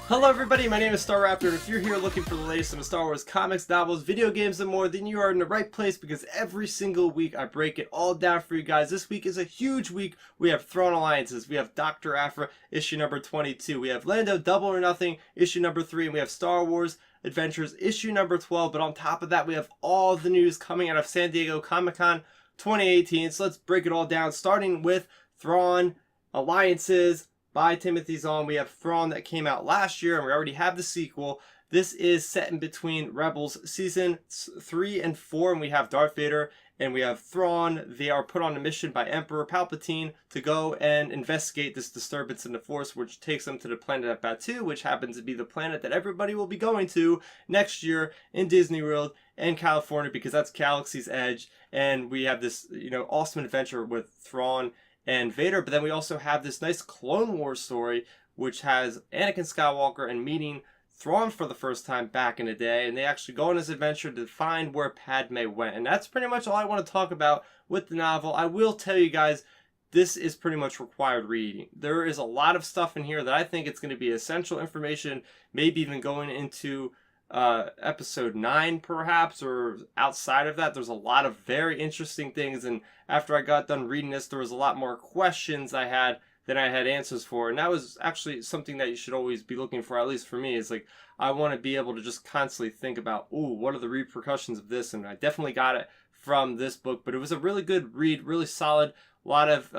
Hello everybody, my name is Starrapter, and if you're here looking for the latest in the Star Wars comics, novels, video games, and more, then you are in the right place because every single week I break it all down for you guys. This week is a huge week. We have Thrawn Alliances, we have Dr. Aphra, issue number 22, we have Lando, Double or Nothing, issue number 3, and we have Star Wars Adventures, issue number 12, but on top of that we have all the news coming out of San Diego Comic-Con 2018, so let's break it all down, starting with Thrawn Alliances by Timothy Zahn. We have Thrawn that came out last year, and we already have the sequel. This is set in between Rebels Season 3 and 4, and we have Darth Vader, and we have Thrawn. They are put on a mission by Emperor Palpatine to go and investigate this disturbance in the Force, which takes them to the planet of Batuu, which happens to be the planet that everybody will be going to next year in Disney World and California, because that's Galaxy's Edge, and we have this, awesome adventure with Thrawn and Vader. But then we also have this nice Clone Wars story, which has Anakin Skywalker and meeting Thrawn for the first time back in the day, and they actually go on this adventure to find where Padme went. And that's pretty much all I want to talk about with the novel. I will tell you guys, this is pretty much required reading. There is a lot of stuff in here that I think it's going to be essential information, maybe even going into episode 9 perhaps, or outside of that. There's a lot of very interesting things, and after I got done reading this, there was a lot more questions I had than I had answers for, and that was actually something that you should always be looking for, at least for me. Is like, I want to be able to just constantly think about, ooh, what are the repercussions of this, and I definitely got it from this book. But it was a really good read, really solid, a lot of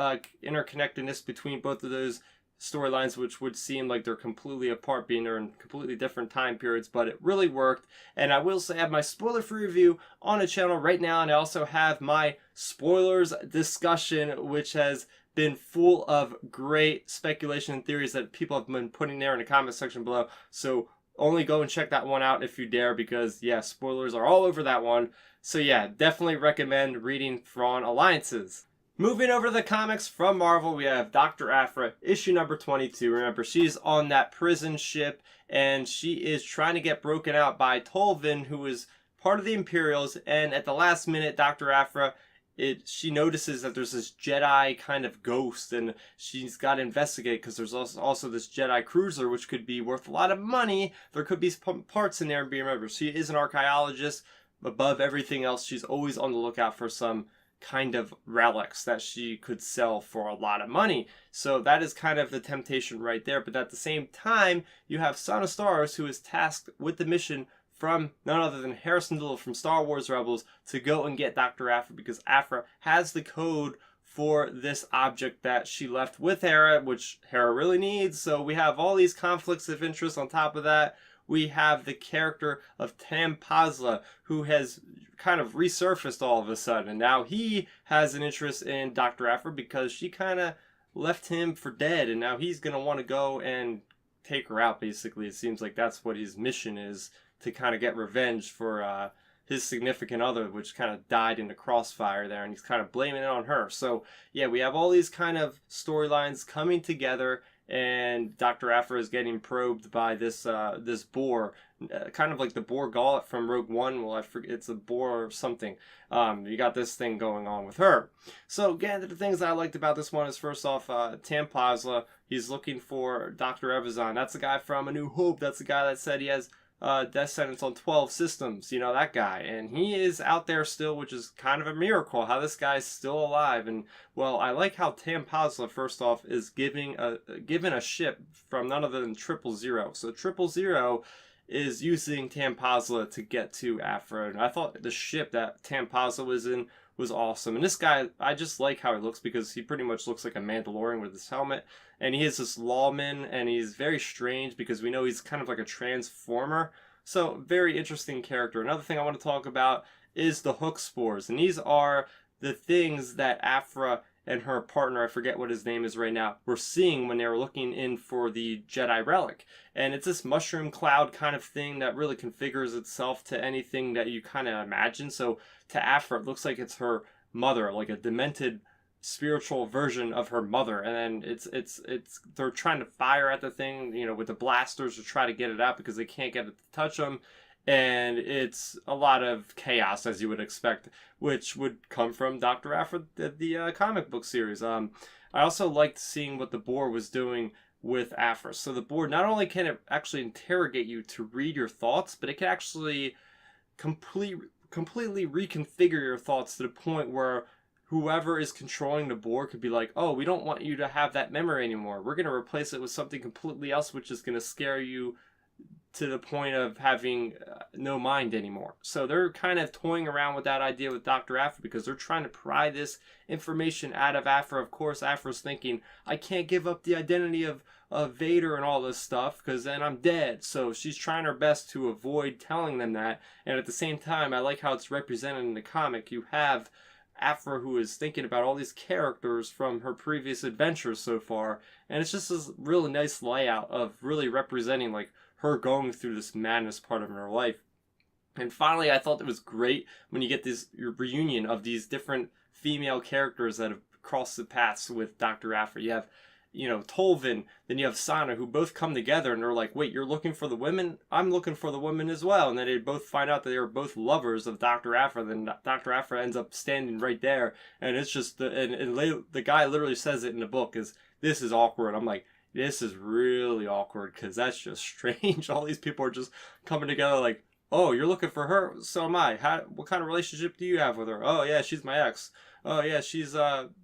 interconnectedness between both of those storylines, which would seem like they're completely apart, being they're in completely different time periods, but it really worked. And I will say I have my spoiler-free review on the channel right now, and I also have my spoilers discussion, which has been full of great speculation and theories that people have been putting there in the comment section below. So only go and check that one out if you dare, because yeah, spoilers are all over that one. So yeah, definitely recommend reading Thrawn Alliances. Moving over to the comics from Marvel, we have Dr. Aphra, issue number 22. Remember, she's on that prison ship, and she is trying to get broken out by Tolvan, who is part of the Imperials, and at the last minute, Dr. Aphra, she notices that there's this Jedi kind of ghost, and she's got to investigate, because there's also this Jedi cruiser, which could be worth a lot of money. There could be parts in there, and remember, she is an archaeologist. Above everything else, she's always on the lookout for some kind of relics that she could sell for a lot of money. So that is kind of the temptation right there. But at the same time, you have Sana Starrs, who is tasked with the mission from none other than Harrison Dillon from Star Wars Rebels to go and get Dr. Aphra, because Aphra has the code for this object that she left with Hera, which Hera really needs. So we have all these conflicts of interest. On top of that, we have the character of Tam Pazla, who has kind of resurfaced all of a sudden, and now he has an interest in Dr. Aphra because she kind of left him for dead, and now he's going to want to go and take her out, basically. It seems like that's what his mission is, to kind of get revenge for his significant other, which kind of died in the crossfire there, and he's kind of blaming it on her. So yeah, we have all these kind of storylines coming together, and Dr. Aphra is getting probed by this this boar, kind of like the boar gauntlet from Rogue One. Well, I forget, it's a boar or something. You got this thing going on with her. So again, the things that I liked about this one is, first off, Tam Pazla, he's looking for Dr. Evazan. That's the guy from A New Hope. That's the guy that said he has death sentence on 12 systems, that guy, and he is out there still, which is kind of a miracle how this guy's still alive. And well, I like how Tam Pazla, first off, is given a ship from none other than 000. So 000 is using Tam Pazla to get to Aphra, and I thought the ship that Tam Pazla was in was awesome. And this guy, I just like how he looks, because he pretty much looks like a Mandalorian with his helmet, and he is this lawman, and he's very strange because we know he's kind of like a transformer. So very interesting character. Another thing I want to talk about is the hook spores, and these are the things that Aphra and her partner, I forget what his name is right now, were seeing when they were looking in for the Jedi relic. And it's this mushroom cloud kind of thing that really configures itself to anything that you kind of imagine. So to Aphra, it looks like it's her mother, like a demented spiritual version of her mother. And then it's they're trying to fire at the thing, with the blasters to try to get it out, because they can't get it to touch them. and it's a lot of chaos, as you would expect, which would come from Dr. Aphra, the comic book series. I also liked seeing what the board was doing with Aphra. So the board, not only can it actually interrogate you to read your thoughts, but it can actually completely reconfigure your thoughts to the point where whoever is controlling the board could be like, oh, we don't want you to have that memory anymore. We're going to replace it with something completely else, which is going to scare you to the point of having no mind anymore. So they're kind of toying around with that idea with Dr. Aphra because they're trying to pry this information out of Aphra. Of course, Aphra's thinking, I can't give up the identity of Vader and all this stuff because then I'm dead. So she's trying her best to avoid telling them that. And at the same time, I like how it's represented in the comic. You have Aphra, who is thinking about all these characters from her previous adventures so far, and it's just this really nice layout of really representing like her going through this madness part of her life. And finally, I thought it was great when you get this reunion of these different female characters that have crossed the paths with Dr. Aphra. You have, Tolvan, then you have Sana, who both come together and they're like, wait, you're looking for the women? I'm looking for the women as well. And then they both find out that they are both lovers of Dr. Aphra. Then Dr. Aphra ends up standing right there. And it's just, the guy literally says it in the book, this is awkward. I'm like, this is really awkward because that's just strange. All these people are just coming together like, oh, you're looking for her? So am I. What kind of relationship do you have with her? Oh, yeah, she's my ex. Oh, yeah, she's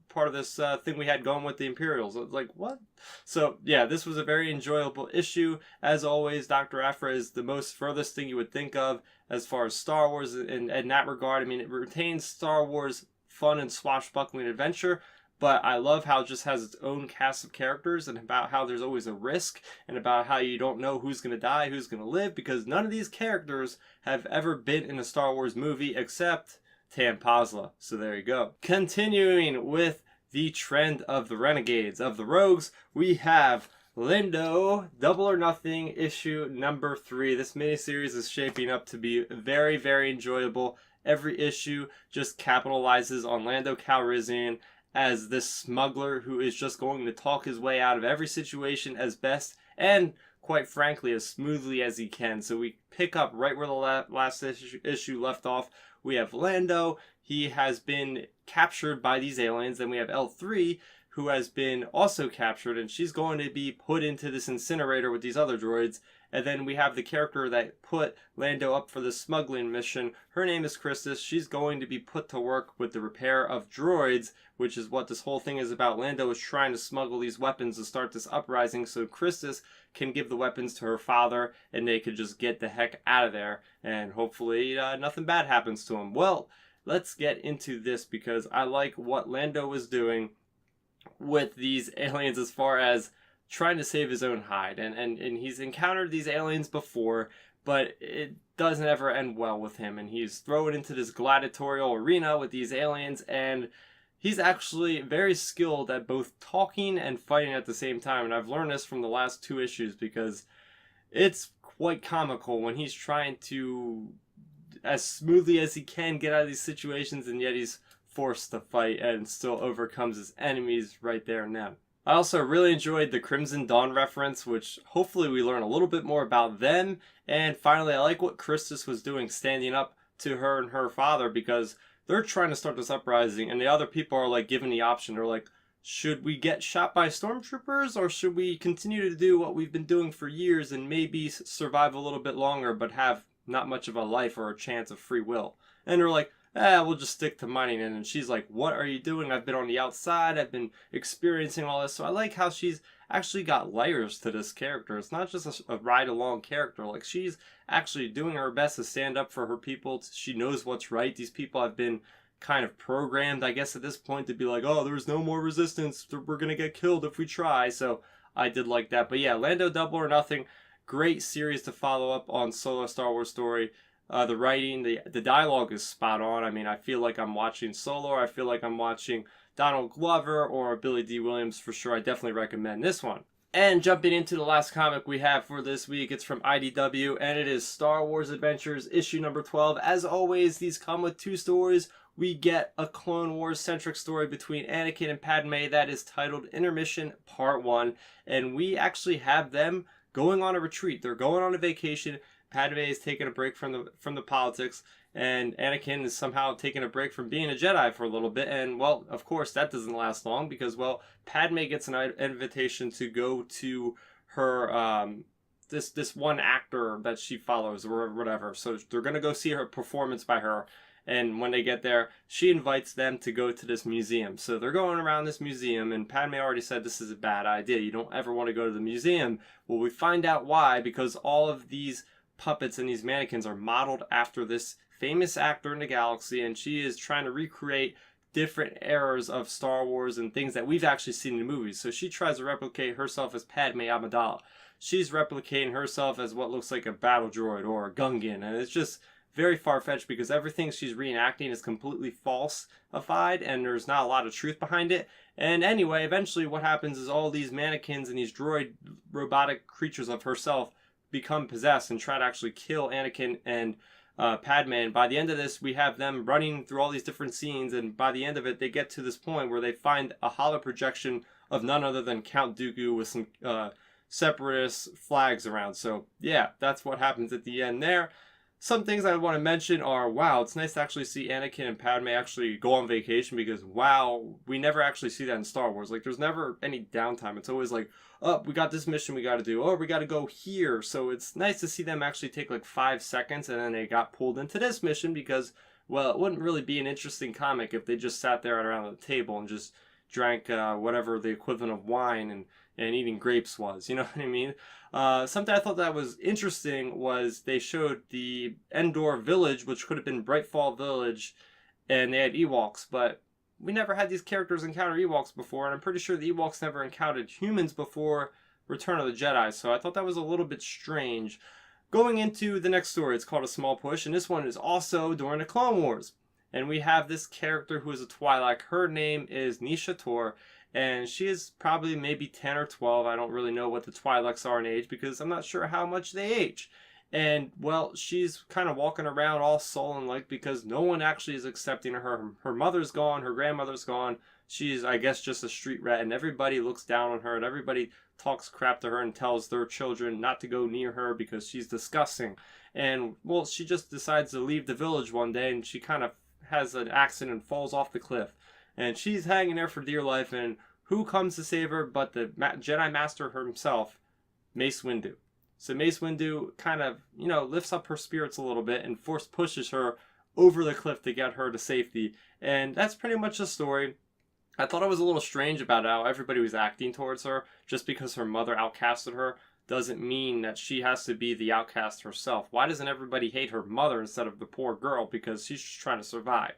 part of this thing we had going with the Imperials. I was like, what? So, yeah, this was a very enjoyable issue. As always, Dr. Aphra is the most furthest thing you would think of as far as Star Wars in that regard. I mean, it retains Star Wars fun and swashbuckling adventure, but I love how it just has its own cast of characters and about how there's always a risk and about how you don't know who's going to die, who's going to live, because none of these characters have ever been in a Star Wars movie except Tam Pazla. So there you go. Continuing with the trend of the Renegades, of the Rogues, we have Lando, Double or Nothing, issue number 3. This miniseries is shaping up to be very, very enjoyable. Every issue just capitalizes on Lando Calrissian as this smuggler who is just going to talk his way out of every situation as best and, quite frankly, as smoothly as he can. So we pick up right where the last issue left off. We have Lando. He has been captured by these aliens. Then we have L3, who has been also captured, and she's going to be put into this incinerator with these other droids. And then we have the character that put Lando up for the smuggling mission. Her name is Christus. She's going to be put to work with the repair of droids, which is what this whole thing is about. Lando is trying to smuggle these weapons to start this uprising so Christus can give the weapons to her father and they could just get the heck out of there. And hopefully nothing bad happens to him. Well, let's get into this because I like what Lando was doing with these aliens as far as trying to save his own hide, and he's encountered these aliens before, but it doesn't ever end well with him, and he's thrown into this gladiatorial arena with these aliens, and he's actually very skilled at both talking and fighting at the same time. And I've learned this from the last 2 issues because it's quite comical when he's trying to, as smoothly as he can, get out of these situations, and yet he's forced to fight and still overcomes his enemies right there and then. I also really enjoyed the Crimson Dawn reference, which hopefully we learn a little bit more about them. And finally, I like what Christus was doing, standing up to her and her father, because they're trying to start this uprising, and the other people are like given the option. They're like, should we get shot by stormtroopers, or should we continue to do what we've been doing for years and maybe survive a little bit longer but have not much of a life or a chance of free will? And they're like, we'll just stick to mining. And she's like, what are you doing? I've been on the outside. I've been experiencing all this. So I like how she's actually got layers to this character. It's not just a ride-along character. Like, she's actually doing her best to stand up for her people. She knows what's right. These people have been kind of programmed, I guess, at this point to be like, oh, there's no more resistance. We're going to get killed if we try. So I did like that. But yeah, Lando Double or Nothing. Great series to follow up on Solo Star Wars story. The writing, the dialogue is spot on. I mean, I feel like I'm watching Solo. I feel like I'm watching Donald Glover or Billy D. Williams for sure. I definitely recommend this one. And jumping into the last comic we have for this week, it's from IDW, and it is Star Wars Adventures, issue number 12. As always, these come with 2 stories. We get a Clone Wars-centric story between Anakin and Padme that is titled Intermission Part 1, and we actually have them going on a retreat. They're going on a vacation. Padme is taking a break from the politics, and Anakin is somehow taking a break from being a Jedi for a little bit. And well, of course, that doesn't last long because well, Padme gets an invitation to go to her this one actor that she follows or whatever. So they're gonna go see her performance by her. And when they get there, she invites them to go to this museum. So they're going around this museum, and Padme already said this is a bad idea. You don't ever want to go to the museum. Well, we find out why, because all of these puppets and these mannequins are modeled after this famous actor in the galaxy, and she is trying to recreate different eras of Star Wars and things that we've actually seen in the movies. So she tries to replicate herself as Padme Amidala. She's replicating herself as what looks like a battle droid or a Gungan, and it's just very far-fetched because everything she's reenacting is completely falsified and there's not a lot of truth behind it. And anyway, eventually what happens is all these mannequins and these droid robotic creatures of herself become possessed and try to actually kill Anakin and Padme. And by the end of this, we have them running through all these different scenes, and by the end of it, they get to this point where they find a hollow projection of none other than Count Dooku with some separatist flags around. So yeah, that's what happens at the end there. Some things I want to mention are, wow, it's nice to actually see Anakin and Padme actually go on vacation because, wow, we never actually see that in Star Wars. Like, there's never any downtime. It's always like, oh, we got this mission we got to do. Oh, we got to go here. So it's nice to see them actually take like 5 seconds and then they got pulled into this mission because, well, it wouldn't really be an interesting comic if they just sat there around the table and just drank whatever the equivalent of wine and eating grapes was. You know what I mean? Something I thought that was interesting was they showed the Endor village, which could have been Brightfall Village, and they had Ewoks, but we never had these characters encounter Ewoks before, and I'm pretty sure the Ewoks never encountered humans before Return of the Jedi, so I thought that was a little bit strange. Going into the next story, it's called A Small Push, and this one is also during the Clone Wars. And we have this character who is a Twi Lek. Her name is Nisha Tor, and she is probably maybe 10 or 12. I don't really know what the Twi Leks are in age because I'm not sure how much they age. And, well, she's kind of walking around all sullen-like because no one actually is accepting her. Her mother's gone, her grandmother's gone. She's, I guess, just a street rat, and everybody looks down on her, and everybody talks crap to her and tells their children not to go near her because she's disgusting. And, well, she just decides to leave the village one day, and she kind of has an accident and falls off the cliff. And she's hanging there for dear life, and who comes to save her but the Jedi Master himself, Mace Windu. So Mace Windu kind of, you know, lifts up her spirits a little bit and pushes her over the cliff to get her to safety. And that's pretty much the story. I thought it was a little strange about how everybody was acting towards her. Just because her mother outcasted her doesn't mean that she has to be the outcast herself. Why doesn't everybody hate her mother instead of the poor girl? Because she's just trying to survive.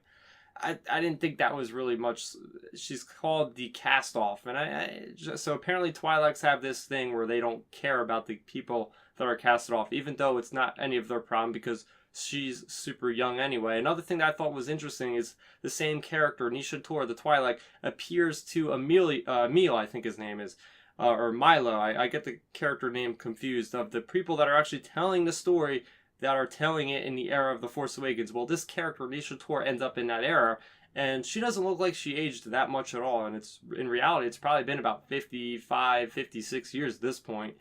I didn't think that was really much. She's called the cast-off. And so apparently Twi Leks have this thing where they don't care about the people that are casted off, even though it's not any of their problem because she's super young anyway. Another thing that I thought was interesting is the same character, Nisha Tor, the Twi Lek, appears to Emil, I think his name is, or Milo. I get the character name confused, of the people that are actually telling the story that are telling it in the era of The Force Awakens. Well, this character, Nisha Tor, ends up in that era, and she doesn't look like she aged that much at all, and it's in reality, it's probably been about 55, 56 years at this point.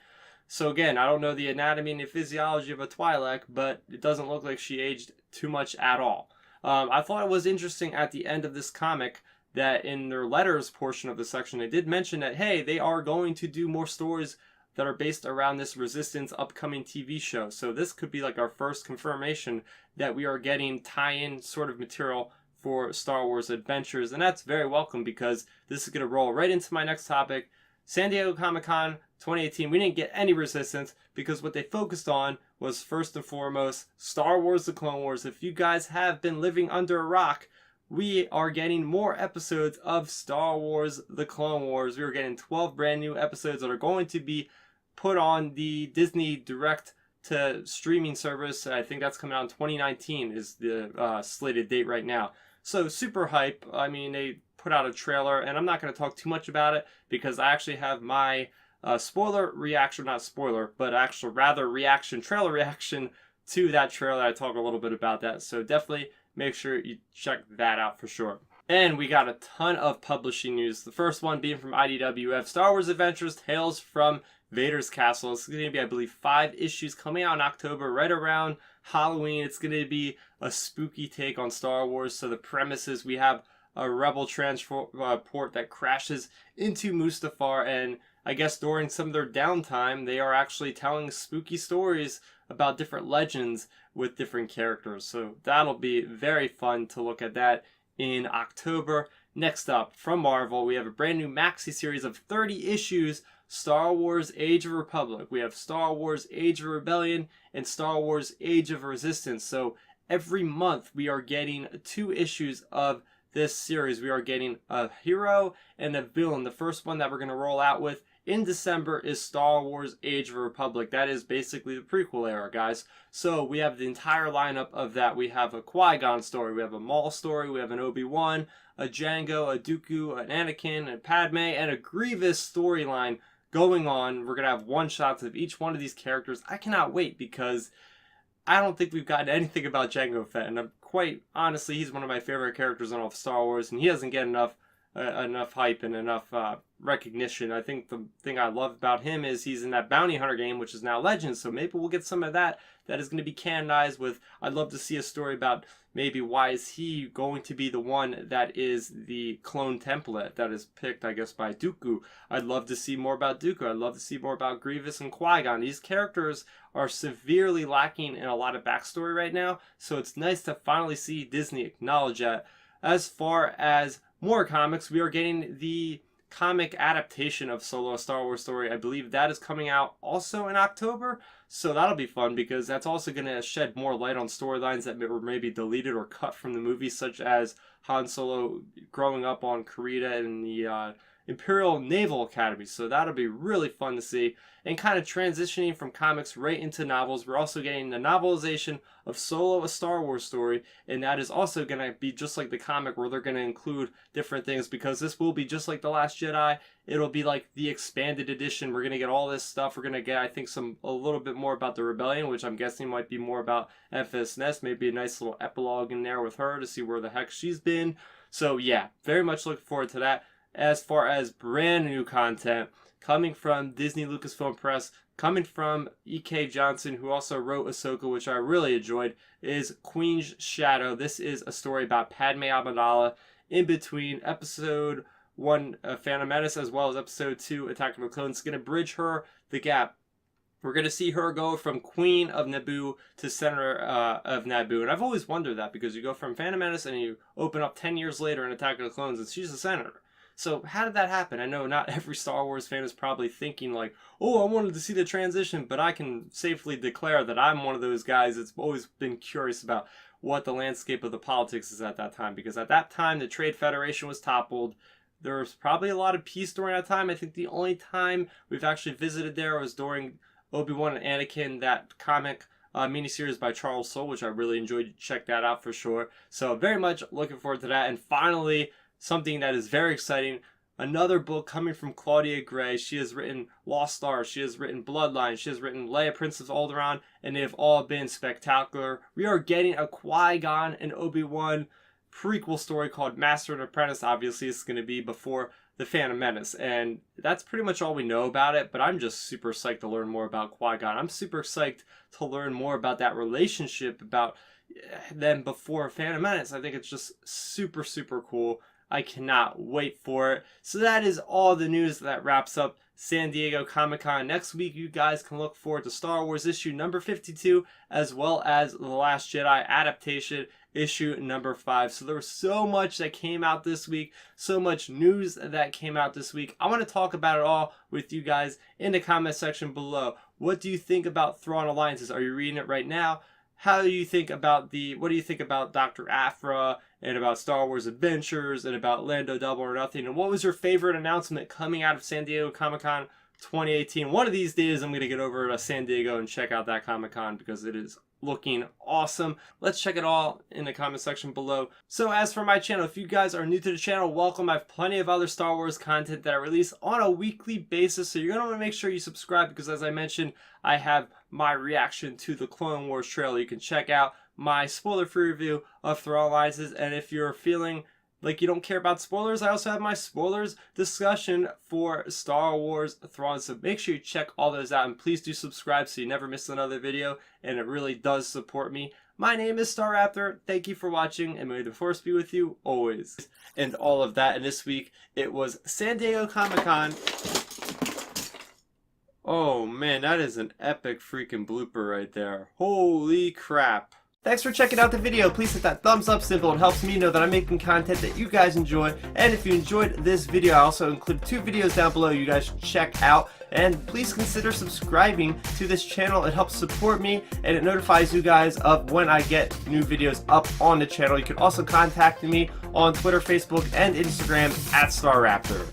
So again, I don't know the anatomy and the physiology of a Twi Lek, but it doesn't look like she aged too much at all. I thought it was interesting at the end of this comic that in their letters portion of the section, they did mention that, hey, they are going to do more stories that are based around this Resistance upcoming TV show. So this could be like our first confirmation that we are getting tie-in sort of material for Star Wars Adventures. And that's very welcome because this is going to roll right into my next topic. San Diego Comic-Con 2018, we didn't get any Resistance because what they focused on was first and foremost Star Wars The Clone Wars. If you guys have been living under a rock, we are getting more episodes of Star Wars The Clone Wars. We are getting 12 brand new episodes that are going to be put on the Disney Direct to streaming service. I think that's coming out in 2019 is the slated date right now. So super hype. I mean, they put out a trailer, and I'm not going to talk too much about it because I actually have my spoiler reaction, not spoiler, but actual rather reaction, trailer reaction to that trailer. I talk a little bit about that. So definitely make sure you check that out for sure. And we got a ton of publishing news. The first one being from IDWF, Star Wars Adventures Tales from Vader's Castle. It's going to be, I believe, 5 issues coming out in October, right around Halloween. It's going to be a spooky take on Star Wars. So the premise is we have a rebel transport that crashes into Mustafar, and I guess during some of their downtime, they are actually telling spooky stories about different legends with different characters. So that'll be very fun to look at that in October. Next up, from Marvel, we have a brand new maxi series of 30 issues, Star Wars Age of Republic. We have Star Wars Age of Rebellion and Star Wars Age of Resistance. So every month we are getting 2 issues of this series. We are getting a hero and a villain. The first one that we're going to roll out with in December is Star Wars Age of Republic. That is basically the prequel era, guys. So we have the entire lineup of that. We have a Qui-Gon story, we have a Maul story, we have an Obi-Wan, a Jango, a Dooku, an Anakin, and Padme, and a Grievous storyline going on. We're going to have one-shots of each one of these characters. I cannot wait because I don't think we've gotten anything about Jango Fett, and I'm quite honestly, he's one of my favorite characters on all of Star Wars, and he doesn't get enough hype and enough recognition. I think the thing I love about him is he's in that Bounty Hunter game, which is now Legends, so maybe we'll get some of that is going to be canonized with. I'd love to see a story about maybe why is he going to be the one that is the clone template that is picked, I guess, by Dooku. I'd love to see more about Dooku. I'd love to see more about Grievous and Qui-Gon. These characters are severely lacking in a lot of backstory right now, so it's nice to finally see Disney acknowledge that. As far as more comics, we are getting the comic adaptation of Solo, a Star Wars story. I believe that is coming out also in October, so that'll be fun because that's also going to shed more light on storylines that were maybe deleted or cut from the movie, such as Han Solo growing up on Karita and the Imperial Naval Academy. So that'll be really fun to see. And kind of transitioning from comics right into novels, we're also getting the novelization of Solo, a Star Wars story, and that is also going to be just like the comic where they're going to include different things, because this will be just like The Last Jedi. It'll be like the expanded edition. We're going to get all this stuff. We're going to get, I think, a little bit more about the Rebellion, which I'm guessing might be more about Enfys Nest. Maybe a nice little epilogue in there with her to see where the heck she's been. So yeah, very much looking forward to that. As far as brand new content coming from Disney Lucasfilm Press, coming from E.K. Johnson, who also wrote Ahsoka, which I really enjoyed, is Queen's Shadow. This is a story about Padme Amidala in between Episode 1, Phantom Menace, as well as Episode 2, Attack of the Clones. It's going to bridge the gap. We're going to see her go from Queen of Naboo to Senator of Naboo. And I've always wondered that, because you go from Phantom Menace and you open up 10 years later in Attack of the Clones and she's a senator. So how did that happen? I know not every Star Wars fan is probably thinking like, oh, I wanted to see the transition, but I can safely declare that I'm one of those guys that's always been curious about what the landscape of the politics is at that time. Because at that time, the Trade Federation was toppled. There was probably a lot of peace during that time. I think the only time we've actually visited there was during Obi-Wan and Anakin, that comic miniseries by Charles Soule, which I really enjoyed. Check that out for sure. So very much looking forward to that. And finally, something that is very exciting, another book coming from Claudia Gray. She has written Lost Stars, she has written Bloodline, she has written Leia, Princess of Alderaan, and they have all been spectacular. We are getting a Qui-Gon and Obi-Wan prequel story called Master and Apprentice. Obviously, it's going to be before the Phantom Menace, and that's pretty much all we know about it, but I'm just super psyched to learn more about Qui-Gon. I'm super psyched to learn more about that relationship, about them before Phantom Menace. I think it's just super, super cool. I cannot wait for it. So that is all the news that wraps up San Diego Comic-Con. Next week, you guys can look forward to Star Wars issue number 52, as well as The Last Jedi adaptation issue number 5. So there was so much that came out this week, so much news that came out this week. I want to talk about it all with you guys in the comment section below. What do you think about Thrawn Alliances? Are you reading it right now? What do you think about Dr. Aphra, and about Star Wars Adventures, and about Lando Double or Nothing? And what was your favorite announcement coming out of San Diego Comic-Con 2018? One of these days I'm going to get over to San Diego and check out that Comic-Con, because it is looking awesome. Let's check it all in the comment section below. So as for my channel, if you guys are new to the channel, welcome. I have plenty of other Star Wars content that I release on a weekly basis, so you're going to want to make sure you subscribe, because as I mentioned, I have my reaction to the Clone Wars trailer. You can check out my spoiler-free review of Thrawn Alliances, and if you're feeling like you don't care about spoilers, I also have my spoilers discussion for Star Wars Thrawn. So make sure you check all those out, and please do subscribe so you never miss another video, and it really does support me. My name is Starrapter. Thank you for watching, and may the Force be with you always. And all of that. And this week, it was San Diego Comic-Con. Oh man, that is an epic freaking blooper right there. Holy crap. Thanks for checking out the video. Please hit that thumbs up symbol. It helps me know that I'm making content that you guys enjoy. And if you enjoyed this video, I also include 2 videos down below you guys should check out. And please consider subscribing to this channel. It helps support me, and it notifies you guys of when I get new videos up on the channel. You can also contact me on Twitter, Facebook, and Instagram at Starrapter.